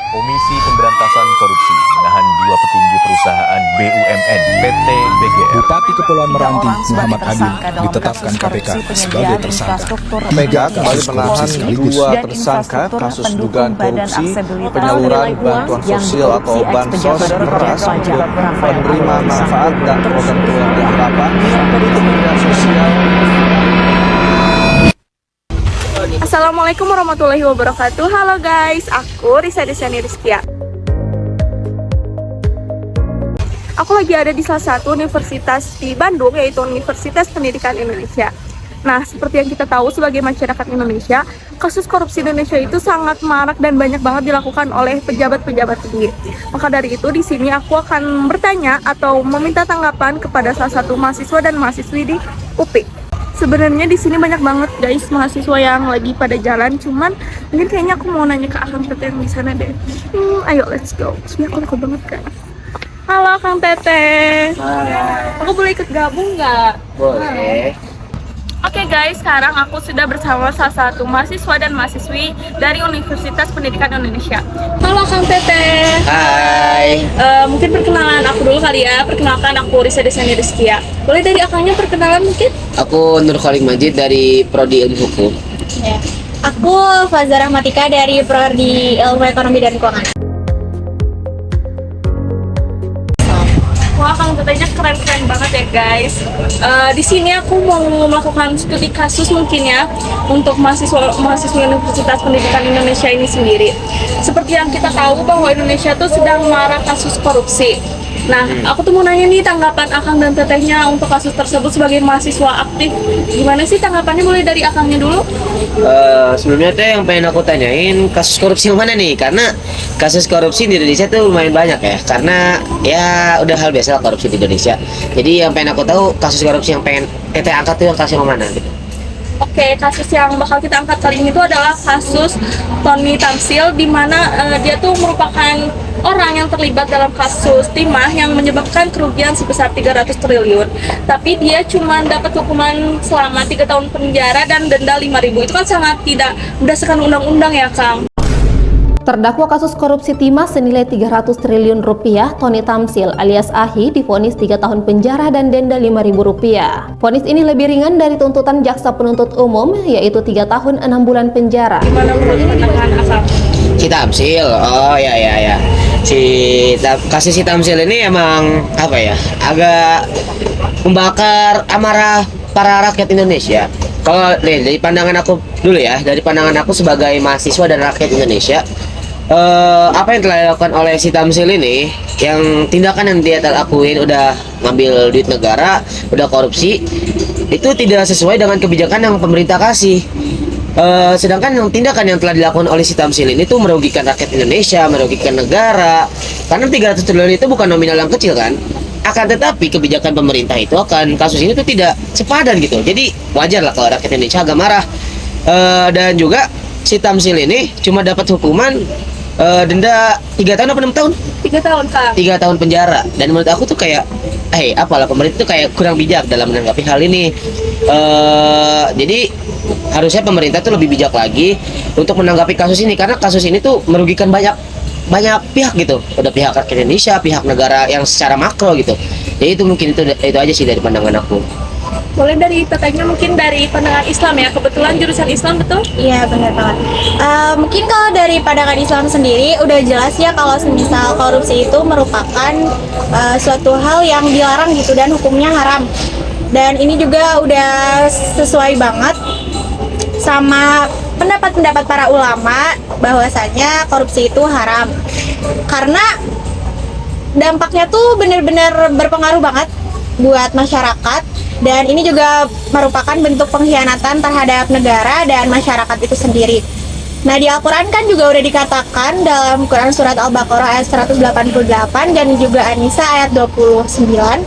Komisi Pemberantasan Korupsi menahan dua petinggi perusahaan BUMN PT BGR. Bupati Kepulauan Meranti Muhammad Adil ditetapkan KPK sebagai tersangka. Mega kembali menahan dua tersangka kasus dugaan korupsi penyaluran bantuan sosial atau bansos beras untuk penerima manfaat dan program-program harapan dari Kementerian Sosial. Assalamualaikum warahmatullahi wabarakatuh. Halo guys, aku Risa Desani Rizkia. Aku lagi ada di salah satu universitas di Bandung, yaitu Universitas Pendidikan Indonesia. Nah, seperti yang kita tahu sebagai masyarakat Indonesia, kasus korupsi Indonesia itu sangat marak dan banyak banget dilakukan oleh pejabat-pejabat tinggi. Maka dari itu di sini aku akan bertanya atau meminta tanggapan kepada salah satu mahasiswa dan mahasiswi di UPI. Sebenarnya di sini banyak banget guys mahasiswa yang lagi pada jalan, cuman mungkin kayaknya aku mau nanya ke Akang Tete yang di sana deh. Ayo let's go. Sebenarnya aku takut banget guys. Halo Kang Tete. Hai. Aku boleh ikut gabung nggak? Boleh. Oke guys, sekarang aku sudah bersama salah satu mahasiswa dan mahasiswi dari Universitas Pendidikan Indonesia. Halo Kang Tete. Hai. Mungkin perkenalan aku dulu kali ya. Perkenalkan aku Risa Desani Rizkia. Boleh dari Akangnya perkenalan mungkin? Aku Nur Khalid Majid dari Prodi Ilmu Hukum. Ya. Aku Fazar Rahmatika dari Prodi Ilmu Ekonomi dan Keuangan. Wah, Kang Tetenya keren-keren banget ya guys. Di sini aku mau melakukan studi kasus mungkin ya untuk mahasiswa Universitas Pendidikan Indonesia ini sendiri. Seperti yang kita tahu bahwa Indonesia tuh sedang marak kasus korupsi. Nah, aku tuh mau nanya nih tanggapan Akang dan Tetehnya untuk kasus tersebut sebagai mahasiswa aktif. Gimana sih tanggapannya, boleh dari Akangnya dulu? Sebelumnya teh yang pengen aku tanyain kasus korupsi yang mana nih? Karena kasus korupsi di Indonesia tuh lumayan banyak ya. Karena ya udah hal biasa lah korupsi di Indonesia. Jadi yang pengen aku tahu kasus korupsi yang pengen Teteh angkat tuh yang kasus yang mana gitu. Oke, kasus yang bakal kita angkat kali ini itu adalah kasus Tony Tamsil, di mana dia tuh merupakan orang yang terlibat dalam kasus timah yang menyebabkan kerugian sebesar 300 triliun. Tapi dia cuma dapat hukuman selama 3 tahun penjara dan denda 5.000. Itu kan sangat tidak berdasarkan undang-undang ya, Kang. Terdakwa kasus korupsi timah senilai 300 triliun rupiah, Tony Tamsil alias Ahi divonis 3 tahun penjara dan denda 5.000 rupiah. Vonis ini lebih ringan dari tuntutan jaksa penuntut umum, yaitu 3 tahun 6 bulan penjara. Gimana menurut pandangan Akang? Si Tamsil, oh ya. Kasus si Tamsil ini emang apa ya? Agak membakar amarah para rakyat Indonesia. Kalau dari pandangan aku dulu ya, dari pandangan aku sebagai mahasiswa dan rakyat Indonesia, apa yang telah dilakukan oleh si Tamsil ini, yang tindakan yang dia lakuin udah ngambil duit negara, udah korupsi, itu tidak sesuai dengan kebijakan yang pemerintah kasih. Sedangkan yang tindakan yang telah dilakukan oleh si Tamsil ini tuh merugikan rakyat Indonesia, merugikan negara. Karena 300 triliun itu bukan nominal yang kecil kan. Akan tetapi kebijakan pemerintah itu akan kasus ini tuh tidak sepadan gitu. Jadi wajar lah kalau rakyat Indonesia agak marah. Dan juga si Tamsil ini cuma dapat hukuman denda 3 tahun apa 6 tahun? 3 tahun, Kang. 3 tahun penjara. Dan menurut aku tuh kayak apalah pemerintah tuh kayak kurang bijak dalam menanggapi hal ini. Jadi harusnya pemerintah tuh lebih bijak lagi untuk menanggapi kasus ini, karena kasus ini tuh merugikan banyak pihak gitu. Udah pihak rakyat Indonesia, pihak negara yang secara makro gitu. Jadi itu mungkin itu aja sih dari pandangan aku. Boleh dari Tetehnya mungkin dari pandangan Islam ya, kebetulan jurusan Islam, betul? Iya, benar banget. Mungkin kalau dari pandangan Islam sendiri udah jelas ya kalau semisal korupsi itu merupakan suatu hal yang dilarang gitu dan hukumnya haram. Dan ini juga udah sesuai banget sama pendapat-pendapat para ulama bahwasanya korupsi itu haram. Karena dampaknya tuh benar-benar berpengaruh banget buat masyarakat, dan ini juga merupakan bentuk pengkhianatan terhadap negara dan masyarakat itu sendiri. Nah, di Al-Quran kan juga udah dikatakan dalam Quran Surat Al-Baqarah ayat 188 dan juga An-Nisa ayat 29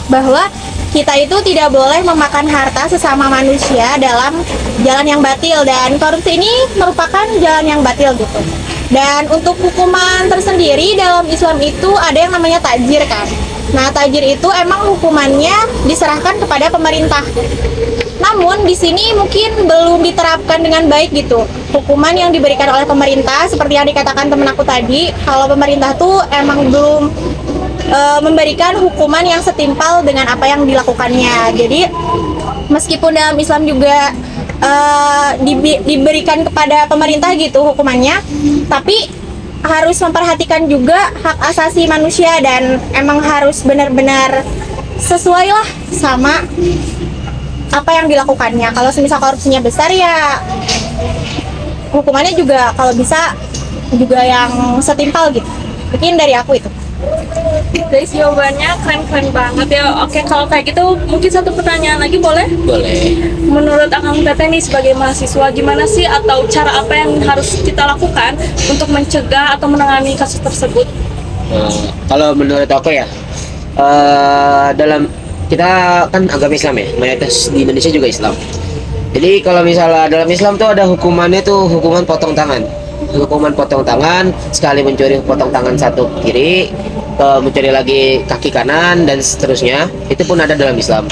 bahwa kita itu tidak boleh memakan harta sesama manusia dalam jalan yang batil, dan korupsi ini merupakan jalan yang batil gitu. Dan untuk hukuman tersendiri dalam Islam itu ada yang namanya takjir kan. Nah, takjir itu emang hukumannya diserahkan kepada pemerintah. Namun di sini mungkin belum diterapkan dengan baik gitu. Hukuman yang diberikan oleh pemerintah seperti yang dikatakan temen aku tadi, kalau pemerintah tuh emang belum memberikan hukuman yang setimpal dengan apa yang dilakukannya. Jadi meskipun dalam Islam juga diberikan kepada pemerintah gitu hukumannya, tapi harus memperhatikan juga hak asasi manusia dan emang harus benar-benar sesuai lah sama apa yang dilakukannya. Kalau semisal korupsinya besar ya hukumannya juga kalau bisa juga yang setimpal gitu. Mungkin dari aku itu. Guys, jawabannya keren-keren banget ya. Oke, kalau kayak gitu mungkin satu pertanyaan lagi boleh? Boleh. Menurut Akang Teteh nih sebagai mahasiswa, gimana sih atau cara apa yang harus kita lakukan untuk mencegah atau menangani kasus tersebut? Kalau menurut aku ya, dalam kita kan agama Islam ya, mayoritas di Indonesia juga Islam. Jadi kalau misalnya dalam Islam tuh ada hukumannya tuh hukuman potong tangan. Hukuman potong tangan, sekali mencuri potong tangan satu kiri, mencuri lagi kaki kanan dan seterusnya, itu pun ada dalam Islam.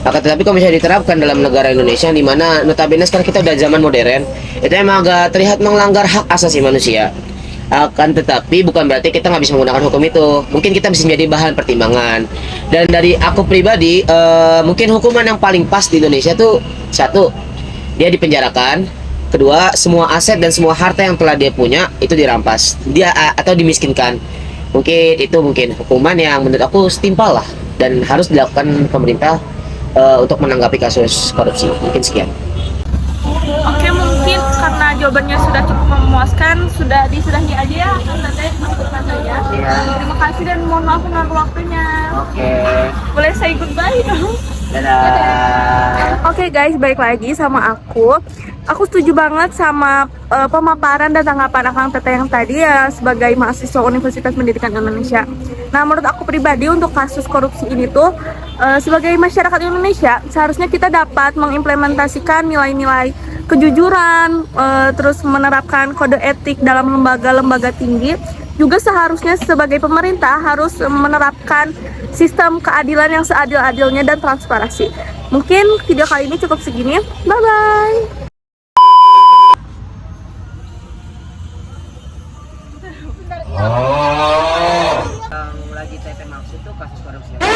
Akan tetapi kalau misalnya diterapkan dalam negara Indonesia, di mana notabene sekarang kita udah zaman modern, itu emang agak terlihat melanggar hak asasi manusia. Akan tetapi bukan berarti kita nggak bisa menggunakan hukum itu. Mungkin kita bisa menjadi bahan pertimbangan. Dan dari aku pribadi, mungkin hukuman yang paling pas di Indonesia tuh satu, dia dipenjarakan. Kedua, semua aset dan semua harta yang telah dia punya itu dirampas, dia atau dimiskinkan. Mungkin hukuman yang menurut aku setimpal lah dan harus dilakukan pemerintah untuk menanggapi kasus korupsi. Mungkin sekian. Oke, mungkin karena jawabannya sudah cukup memuaskan, sudah disudahi aja ya Akang Teteh untuk katanya. Terima kasih dan mohon maaf mengganggu waktunya. Oke. Boleh say goodbye dong? Dadah. Oke guys, balik lagi sama aku. Aku setuju banget sama pemaparan dan tanggapan Akang Teteh yang tadi ya sebagai mahasiswa Universitas Pendidikan Indonesia. Nah, menurut aku pribadi untuk kasus korupsi ini tuh sebagai masyarakat Indonesia seharusnya kita dapat mengimplementasikan nilai-nilai kejujuran, terus menerapkan kode etik dalam lembaga-lembaga tinggi. Juga seharusnya sebagai pemerintah harus menerapkan sistem keadilan yang seadil-adilnya dan transparansi. Mungkin video kali ini cukup segini. Bye-bye! Yang lagi TP maksud tuh kasus korupsi.